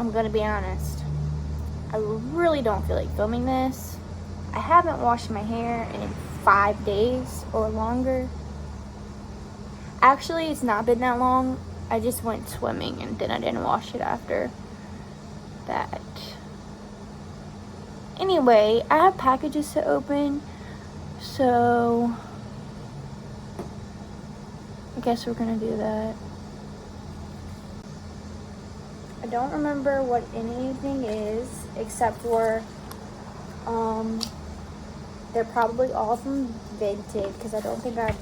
I'm gonna be honest, I really don't feel like filming this. I haven't washed my hair in 5 days or longer. Actually, it's not been that long. I just went swimming and then I didn't wash it after that. Anyway, I have packages to open, so I guess we're gonna do that. I don't remember what anything is except for they're probably all from Vinted because I don't think I've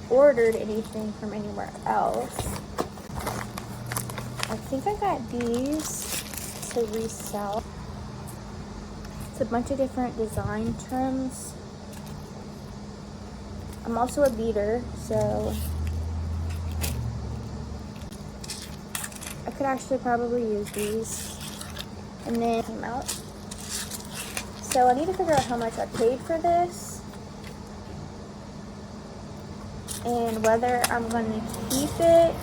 ordered anything from anywhere else. I think I got these to resell. It's a bunch of different design trims. I'm also a beater, so I could actually probably use these. And then came out. So I need to figure out how much I paid for this and whether I'm going to keep it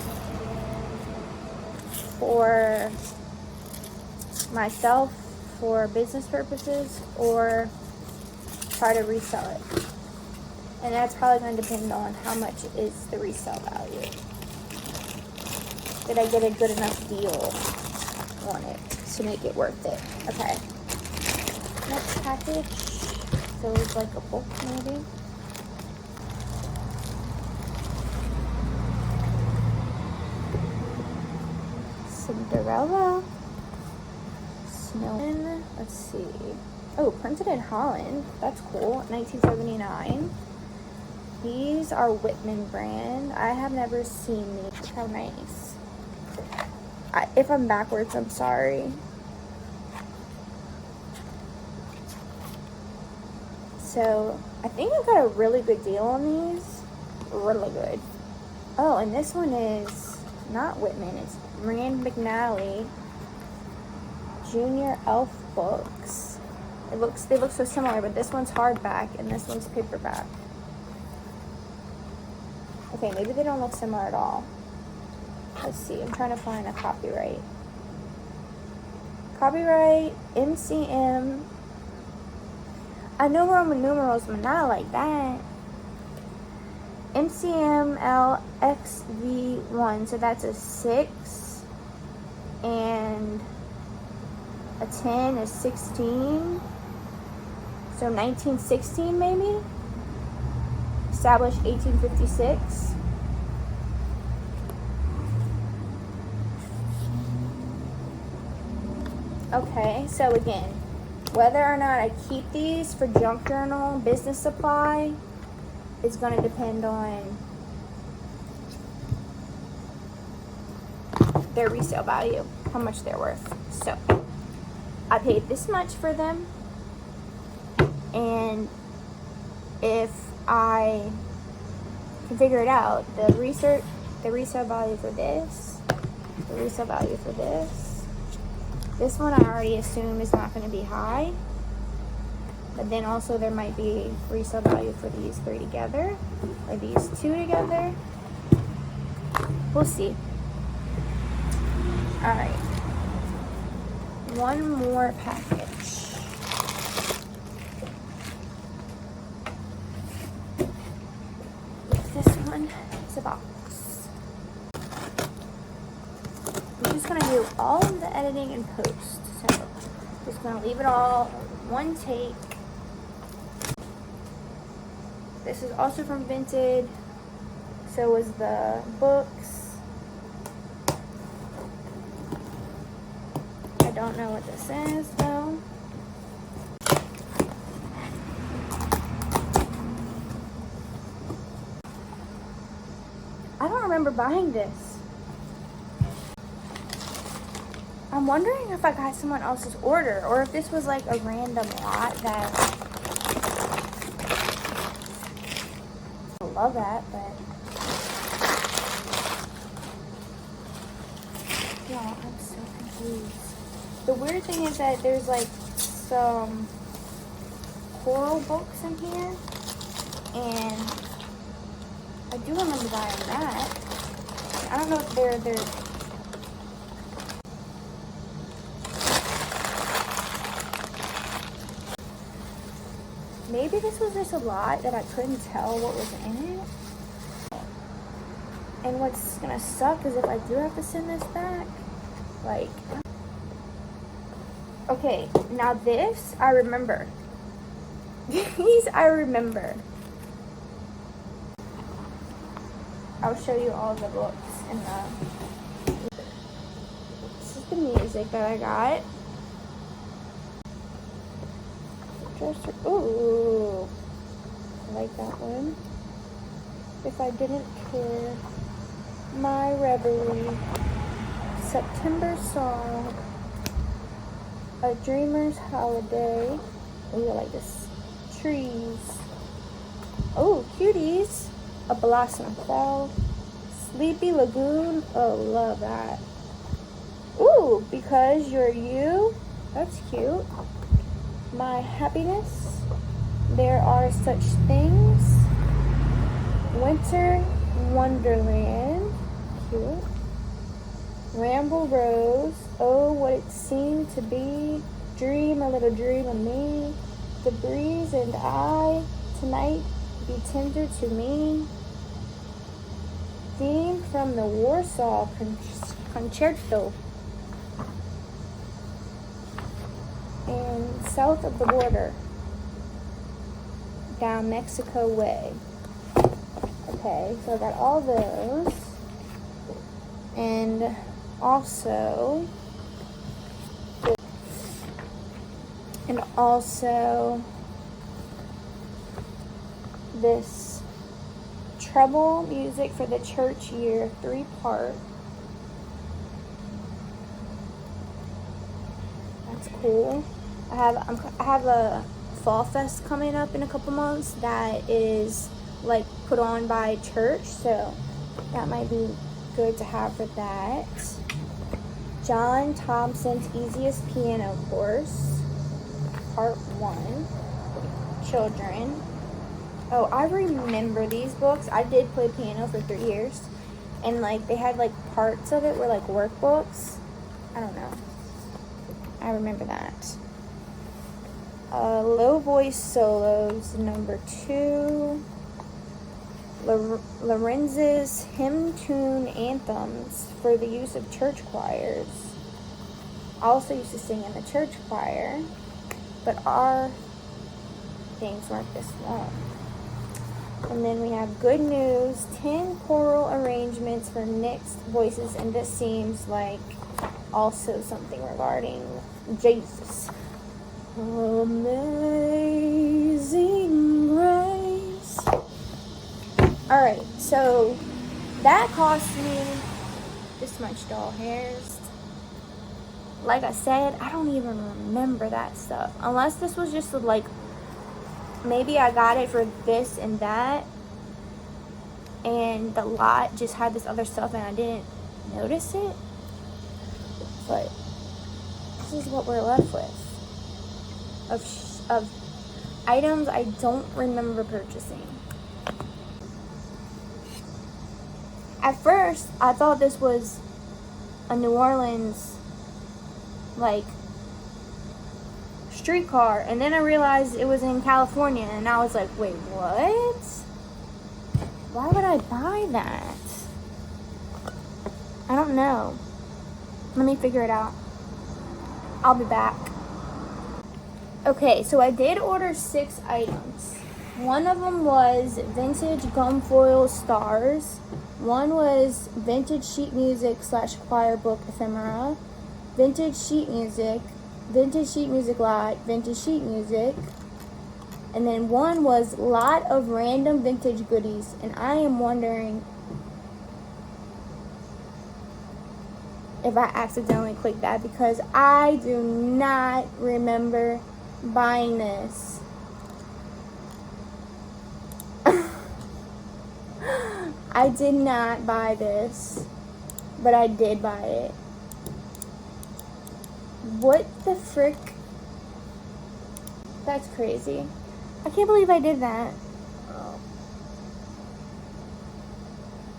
for myself for business purposes or try to resell it. And that's probably going to depend on how much is the resale value. Did I get a good enough deal on it to make it worth it? Okay. Next package. So it's like a book maybe. Cinderella. Snow. Let's see. Oh, printed in Holland. That's cool. 1979. These are Whitman brand. I have never seen these. Look how nice. If I'm backwards, I'm sorry. So I think I got a really good deal on these. Really good. Oh, and this one is not Whitman. It's Rand McNally Junior Elf books. They look so similar, but this one's hardback and this one's paperback. Okay, maybe they don't look similar at all. Let's see. I'm trying to find a copyright. Copyright MCM. I know Roman numerals, but not like that. MCMLXV1. So that's a 6. And a 10 is 16. So 1916 maybe? Established 1856. Okay, so again, whether or not I keep these for junk journal, business supply, is going to depend on their resale value, how much they're worth. So, I paid this much for them, and if I can figure it out, the resale value for this, the resale value for this one I already assume is not going to be high, but then also there might be resale value for these 3 together, or these 2 together. We'll see. Alright. One more package. This one is a box. I'm just going to do all of the editing and post. So, just going to leave it all one take. This is also from Vinted. So is the books. I don't know what this is though. I don't remember buying this. I'm wondering if I got someone else's order or if this was like a random lot that I love that, but yeah, I'm so confused. The weird thing is that there's like some coral books in here, and I do remember buying that. I don't know if they're maybe this was just a lot that I couldn't tell what was in it. And what's gonna suck is if I do have to send this back, like, okay, now this, I remember. These, I remember. I'll show you all the books and this is the music that I got. Ooh, I like that one. If I Didn't Care, My Reverie, September Song, A Dreamer's Holiday. Ooh, I like this. Trees. Oh, Cuties. A Blossom Fell. Sleepy Lagoon. Oh, love that. Ooh, Because You're You. That's cute. My Happiness. There Are Such Things. Winter Wonderland. Cute. Ramble Rose. Oh, What It Seemed to Be. Dream a Little Dream of Me. The Breeze and I. Tonight Be Tender to Me. Theme from the Warsaw Concerto. And South of the Border. Down Mexico Way. Okay, so I got all those. And also this treble music for the church year 3-part. That's cool. I have a fall fest coming up in a couple months that is like put on by church, so that might be good to have for that. John Thompson's Easiest Piano Course, Part 1, Children. Oh, I remember these books. I did play piano for 3 years, and like they had like parts of it were like workbooks. I don't know. I remember that. Low Voice Solos, number 2. Lorenz's Hymn Tune Anthems for the use of church choirs. I also used to sing in the church choir, but our things weren't this long. And then we have Good News, 10 choral arrangements for mixed voices, and this seems like also something regarding Jesus. Amazing Grace. Alright, so that cost me this much doll hairs. Like I said, I don't even remember that stuff. Unless this was just like, maybe I got it for this and that, and the lot just had this other stuff and I didn't notice it. But this is what we're left with of items I don't remember purchasing. At first, I thought this was a New Orleans, like, streetcar, and then I realized it was in California, and I was like, wait, what? Why would I buy that? I don't know. Let me figure it out. I'll be back. Okay, so I did order 6 items. One of them was vintage gum foil stars. One was vintage sheet music / choir book ephemera, vintage sheet music lot, vintage sheet music. And then one was lot of random vintage goodies. And I am wondering if I accidentally clicked that, because I do not remember buying this. I did not buy this, but I did buy it. What the frick? That's crazy. I can't believe I did that.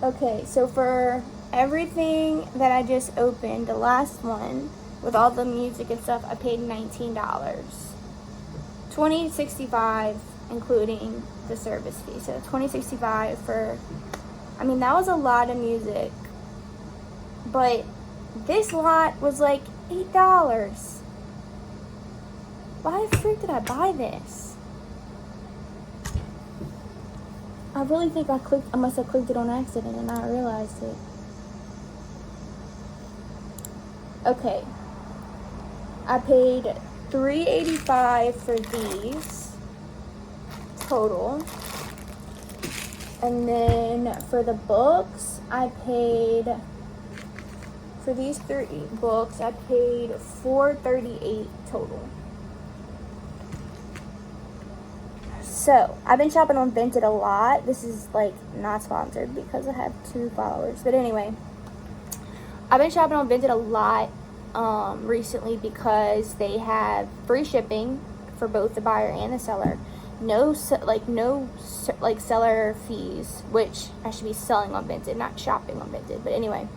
Okay, so for everything that I just opened, the last one, with all the music and stuff, I paid $19. $20.65 including the service fee. So $20.65 for, I mean, that was a lot of music. But this lot was like $8. Why the freak did I buy this? I really think I must have clicked it on accident and not realized it. Okay. I paid $3.85 for these total. And then for the books, I paid, for these 3 books, I paid $4.38 total. So, I've been shopping on Vinted a lot. This is, like, not sponsored because I have 2 followers. But anyway, I've been shopping on Vinted a lot recently because they have free shipping for both the buyer and the seller. No seller fees, which I should be selling on Vinted, not shopping on Vinted. But anyway.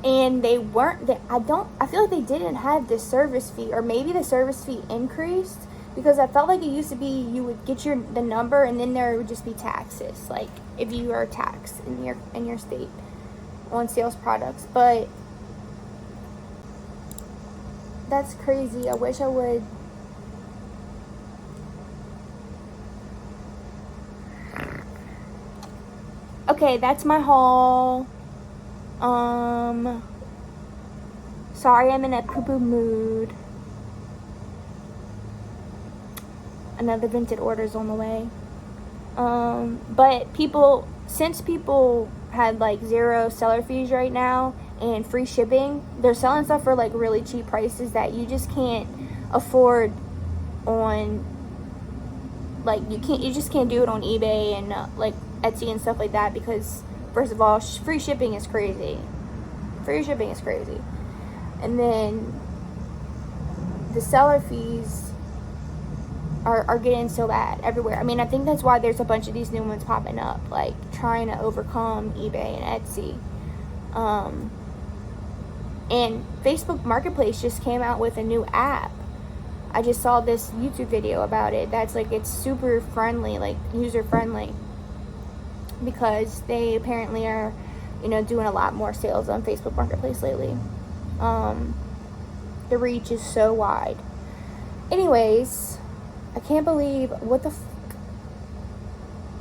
And I feel like they didn't have this service fee, or maybe the service fee increased. Because I felt like it used to be you would get the number and then there would just be taxes, like if you are taxed in your state on sales products. But that's crazy. I wish I would. Okay, that's my haul. Sorry, I'm in a poo-poo mood. Another Vinted order's on the way. But since people had like 0 seller fees right now and free shipping, they're selling stuff for like really cheap prices that you just can't afford on, like you just can't do it on eBay and like Etsy and stuff like that, because first of all, free shipping is crazy. And then the seller fees are getting so bad everywhere. I mean, I think that's why there's a bunch of these new ones popping up, like trying to overcome eBay and Etsy. And Facebook Marketplace just came out with a new app. I just saw this YouTube video about it. That's like, it's super friendly, like user friendly, because they apparently are, doing a lot more sales on Facebook Marketplace lately. The reach is so wide. Anyways, I can't believe I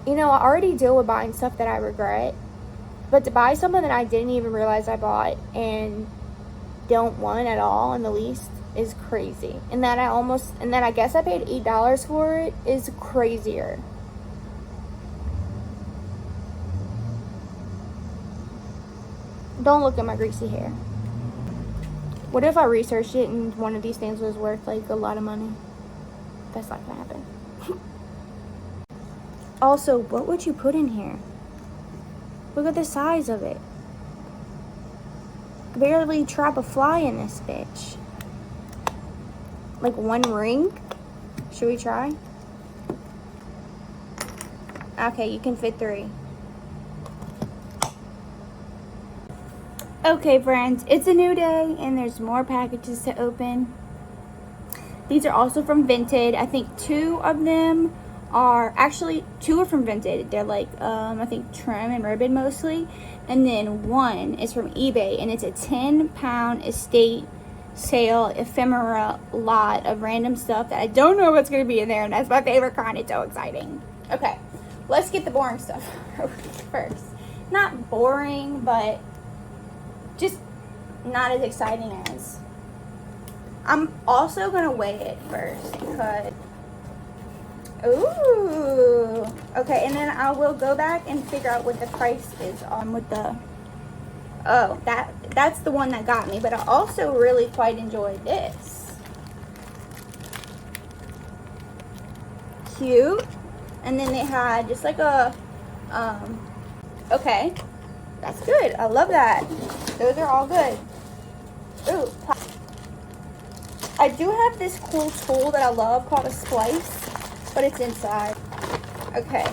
already deal with buying stuff that I regret, but to buy something that I didn't even realize I bought and don't want at all in the least is crazy. And that I guess I paid $8 for it is crazier. Don't look at my greasy hair. What if I researched it and one of these things was worth like a lot of money? That's not gonna happen. Also, what would you put in here? Look at the size of it. Barely trap a fly in this bitch. Like 1 ring? Should we try? Okay, you can fit 3. Okay, friends, it's a new day and there's more packages to open. These are also from Vinted. I think 2 of them are, actually 2 are from Vinted. They're like, I think trim and ribbon mostly. And then 1 is from eBay, and it's a 10-pound estate sale ephemera lot of random stuff that I don't know what's going to be in there, and that's my favorite kind. It's so exciting. Okay, let's get the boring stuff first. Not boring, but just not as exciting as. I'm also going to weigh it first because, ooh, okay, and then I will go back and figure out what the price is on with the, oh, that's the one that got me, but I also really quite enjoyed this. Cute. And then they had just like a, okay, that's good. I love that. Those are all good. Ooh, I do have this cool tool that I love called a splice, but it's inside. Okay,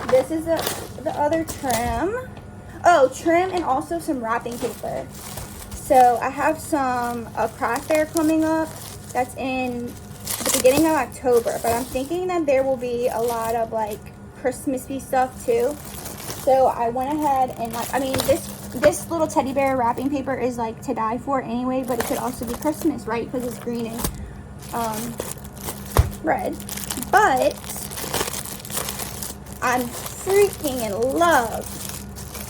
this is the other trim. Oh, trim and also some wrapping paper. So I have some craft fair coming up. That's in the beginning of October, but I'm thinking that there will be a lot of like Christmassy stuff too. So I went ahead and like, I mean, this little teddy bear wrapping paper is like to die for anyway, but it could also be Christmas, right? Because it's green and red. But I'm freaking in love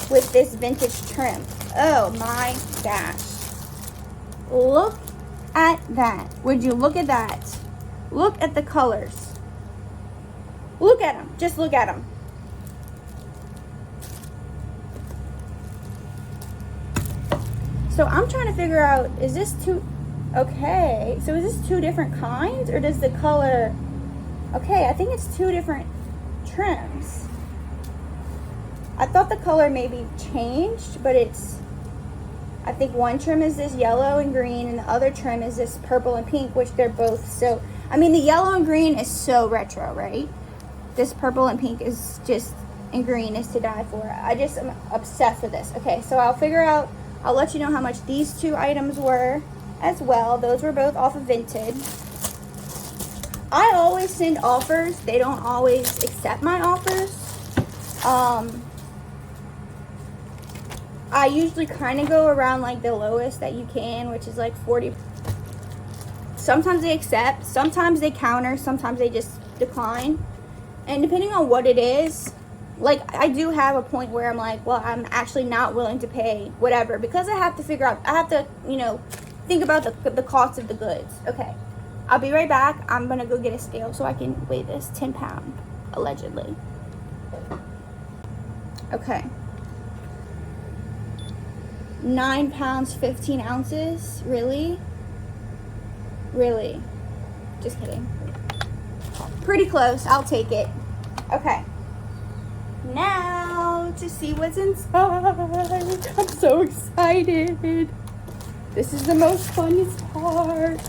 with this vintage trim. Oh my gosh. Look at that. Would you look at that? Look at the colors. Look at them. Just look at them. So I'm trying to figure out, is this two, okay, so is this two different kinds, or does the color, okay, I think it's two different trims. I thought the color maybe changed, but it's, I think one trim is this yellow and green, and the other trim is this purple and pink, which they're both so, I mean, the yellow and green is so retro, right? This purple and pink is just, and green is to die for. I just am obsessed with this. Okay, so I'll figure out, I'll let you know how much these two items were as well. Those were both off of Vinted. I always send offers. They don't always accept my offers. I usually kind of go around like the lowest that you can, which is like 40. Sometimes they accept, sometimes they counter, sometimes they just decline. And depending on what it is, like I do have a point where I'm like, well, I'm actually not willing to pay whatever, because I have to figure out, I have to, you know, think about the cost of the goods. Okay, I'll be right back. I'm gonna go get a scale so I can weigh this 10 pound, allegedly. Okay, 9 pounds 15 ounces. Really, just kidding. Pretty close. I'll take it. Okay, now to see what's inside. I'm so excited. This is the most funnest part.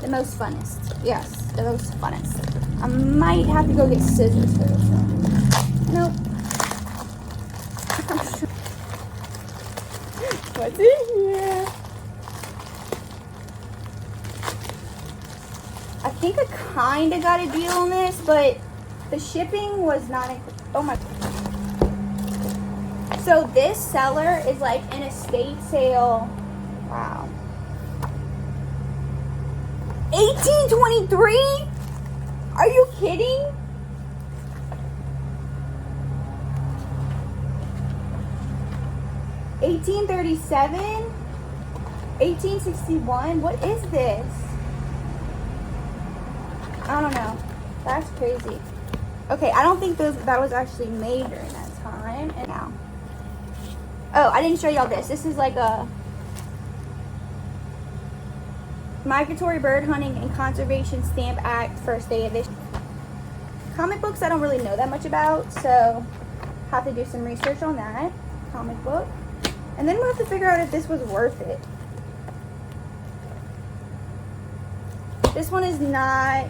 The most funnest. Yes, the most funnest. I might have to go get scissors for this one. Nope. What's in here? I think I kind of got a deal on this, but the shipping was not included. Oh my. So this seller is like an estate sale. Wow. 1823? Are you kidding? $1837? 1861? What is this? I don't know. That's crazy. Okay, I don't think that was actually made during that time. And now. Oh, I didn't show y'all this. This is like a Migratory Bird Hunting and Conservation Stamp Act First Day Edition. Comic books I don't really know that much about, so have to do some research on that comic book. And then we'll have to figure out if this was worth it. This one is not.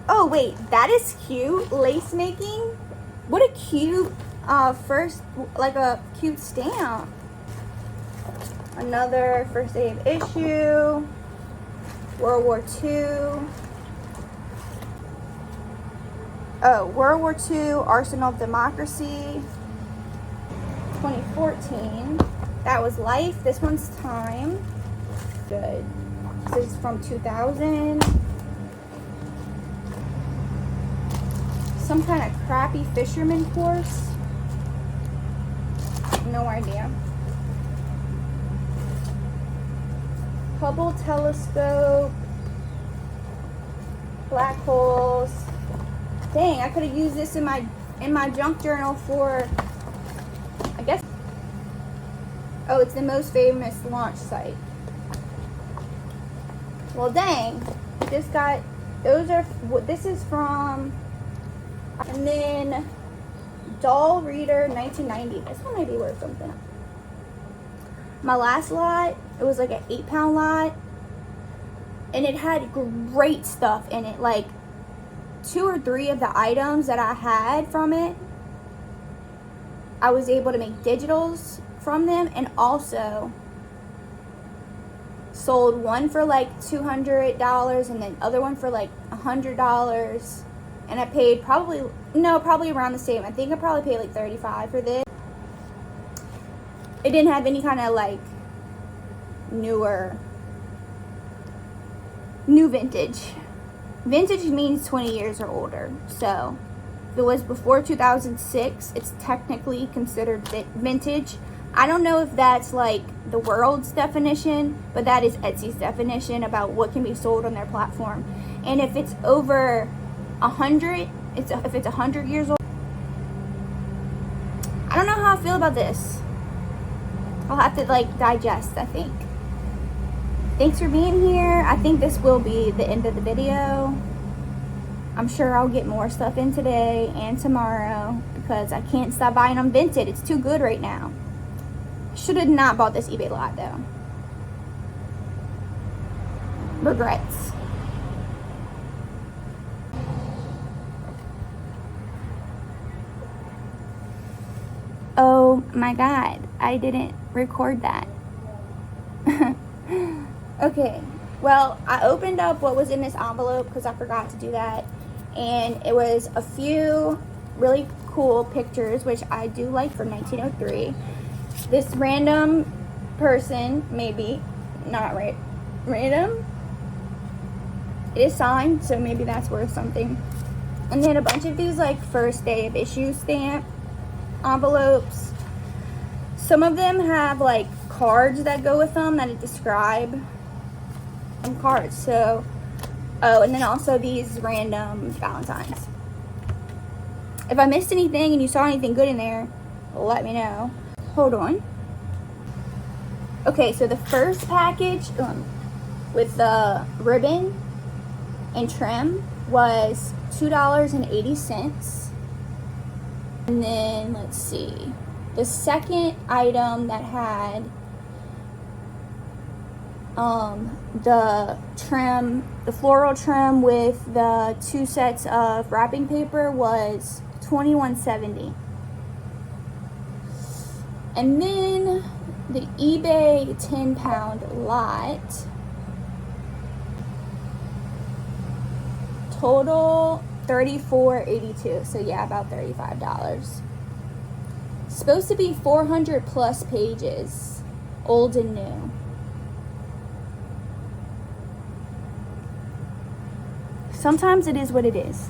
Oh wait, that is cute. Lace making. What a cute first, like a cute stamp. Another first day of issue. World War II. Oh, World War II, Arsenal of Democracy. 2014. That was Life. This one's Time. Good. This is from 2000. Some kind of crappy fisherman course. No idea. Hubble telescope. Black holes. Dang, I could have used this in my junk journal for, I guess. Oh, it's the most famous launch site. Well, dang. This got, those are, this is from, and then Doll Reader 1990. This one might be worth something. My last lot, it was like an 8-pound lot, and it had great stuff in it. Like 2 or 3 of the items that I had from it, I was able to make digitals from them, and also sold one for like $200 and then other one for like $100, and I paid probably around the same. I think I probably paid like $35 for this. It didn't have any kind of like new vintage. Vintage means 20 years or older, so if it was before 2006, it's technically considered vintage. I don't know if that's like the world's definition, but that is Etsy's definition about what can be sold on their platform. And if it's over 100, if it's 100 years old, I don't know how I feel about this. I'll have to like digest, I think. Thanks for being here. I think this will be the end of the video. I'm sure I'll get more stuff in today and tomorrow because I can't stop buying on Vinted. It's too good right now. Should have not bought this eBay lot though. Regrets. Oh my God, I didn't record that. Okay, well, I opened up what was in this envelope because I forgot to do that. And it was a few really cool pictures, which I do like, from 1903. This random person, maybe not random. It is signed, so maybe that's worth something. And then a bunch of these like first day of issue stamp envelopes. Some of them have like cards that go with them that describe some cards. So, oh, and then also these random Valentines. If I missed anything and you saw anything good in there, let me know. Hold on. Okay, so the first package with the ribbon and trim was $2.80. And then let's see, the second item that had the trim, the floral trim with the 2 sets of wrapping paper was $21.70. And then the eBay 10-pound lot, total $34.82. So yeah, about $35. Supposed to be 400 plus pages, old and new. Sometimes it is what it is.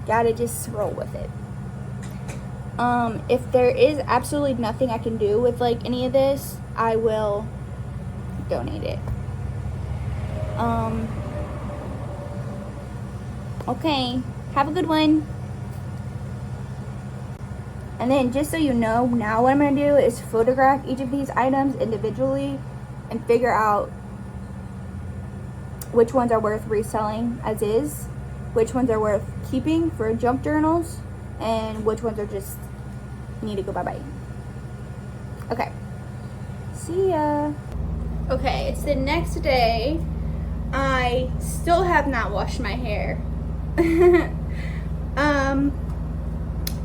Gotta just roll with it. If there is absolutely nothing I can do with like any of this, I will donate it. Okay, have a good one. And then just so you know, now what I'm going to do is photograph each of these items individually and figure out which ones are worth reselling as is, which ones are worth keeping for junk journals, and which ones are just need to go bye-bye. Okay, see ya. Okay, it's the next day. I still have not washed my hair.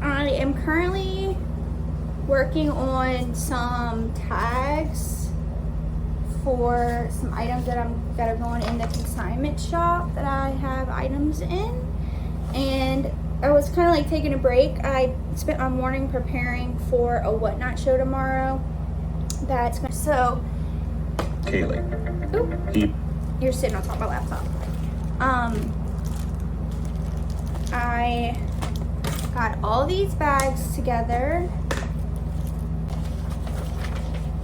I am currently working on some tags for some items that are going in the consignment shop that I have items in, and I was kind of like taking a break. I spent my morning preparing for a whatnot show tomorrow. That's gonna, so Kaylee. Oop, you're sitting on top of my laptop. I got all these bags together.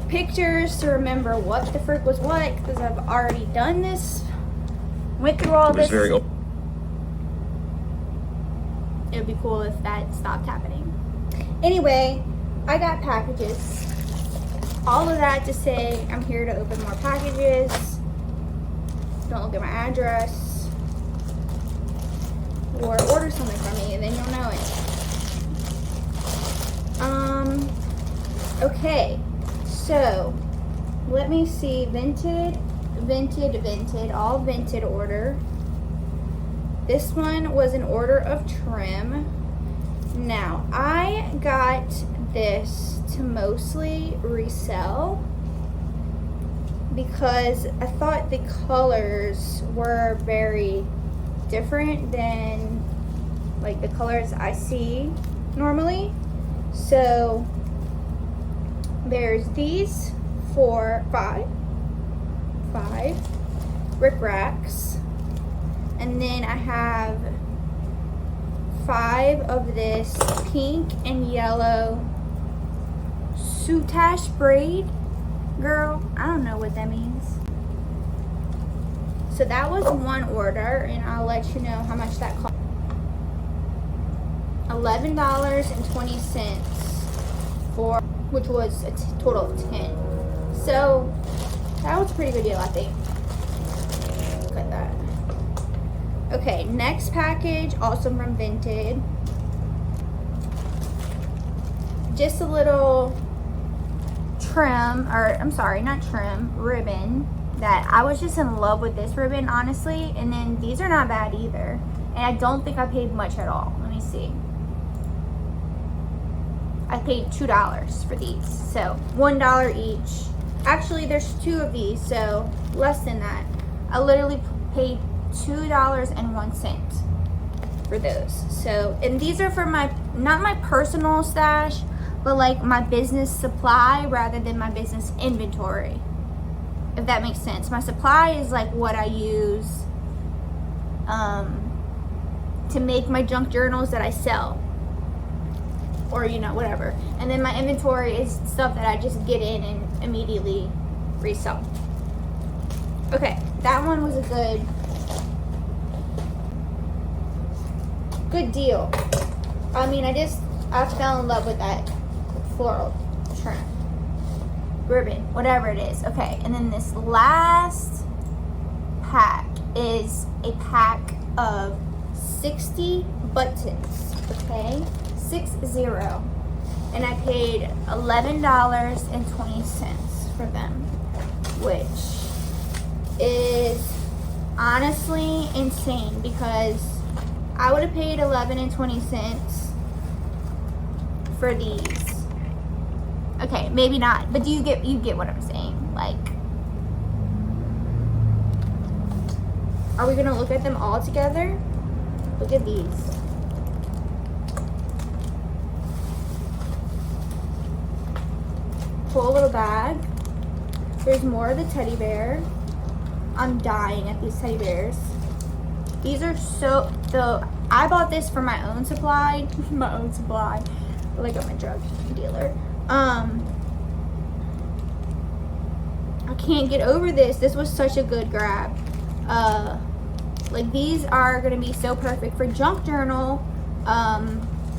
Pictures to remember what the frick was what, because I've already done this. Went through all this. It would be cool if that stopped happening. Anyway, I got packages. All of that to say I'm here to open more packages. Don't look at my address. Or order something from me and then you'll know it. Okay, so let me see. Vinted, all Vinted order. This one was an order of trim. Now, I got this to mostly resell, because I thought the colors were very different than like the colors I see normally. So there's these five brick racks, and then I have 5 of this pink and yellow soutache braid. Girl, I don't know what that means. So that was one order, and I'll let you know how much that cost. $11.20 for, which was a total of 10. So that was a pretty good deal, I think. Look at that. Okay, next package, also from Vinted. Just a little trim, or I'm sorry, not trim, ribbon. That I was just in love with this ribbon, honestly. And then these are not bad either. And I don't think I paid much at all. Let me see. I paid $2 for these. So $1 each. Actually, there's 2 of these, so less than that. I literally paid $2.01 for those. So, and these are for my, not my personal stash, but like my business supply rather than my business inventory, if that makes sense. My supply is like what I use to make my junk journals that I sell, or you know, whatever. And then my inventory is stuff that I just get in and immediately resell. Okay, that one was a good deal. I mean, I fell in love with that floral trim, ribbon, whatever it is. Okay, and then this last pack is a pack of 60 buttons, okay? 60. And I paid $11.20 for them, which is honestly insane because I would have paid $11.20 for these. Okay, maybe not, but you get what I'm saying. Like, are we gonna look at them all together? Look at these. Cool little bag. There's more of the teddy bear. I'm dying at these teddy bears. These are so, I bought this for my own supply. My own supply. Like I'm a drug dealer. I can't get over this. This was such a good grab. Like these are gonna be so perfect for junk journal.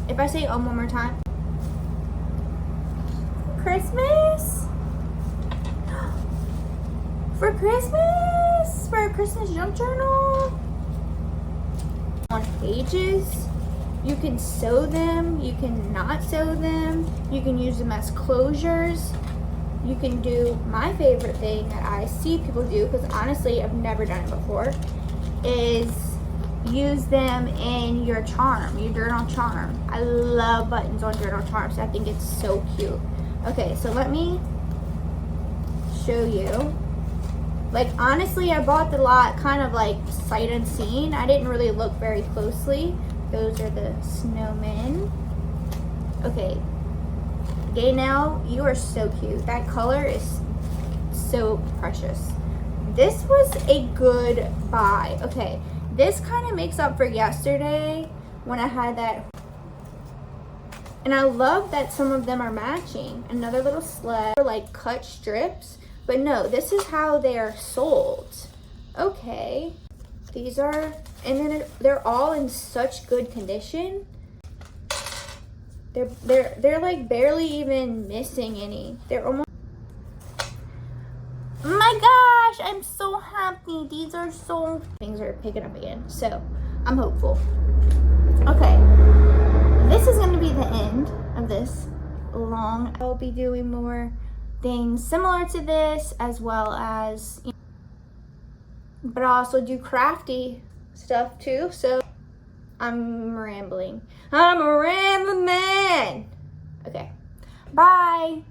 If I say one more time. Christmas? For Christmas? For a Christmas junk journal? On pages. You can sew them, you can not sew them, you can use them as closures. You can do my favorite thing that I see people do, because honestly I've never done it before, is use them in your charm, your journal charm. I love buttons on journal charms. I think it's so cute. Okay, so let me show you. Like honestly, I bought the lot kind of like sight unseen. I didn't really look very closely. Those are the snowmen. Okay, Gay Now, you are so cute. That color is so precious. This was a good buy. Okay, this kind of makes up for yesterday when I had that. And I love that some of them are matching. Another little sled, like cut strips. But no, this is how they are sold. Okay. These are, and then they're all in such good condition. They're like barely even missing any. They're almost. My gosh, I'm so happy. These are so. Things are picking up again, so I'm hopeful. Okay, this is going to be the end of this long. I'll be doing more things similar to this, as well as, you know, but I also do crafty stuff too. So I'm rambling. I'm a rambling man. Okay, bye.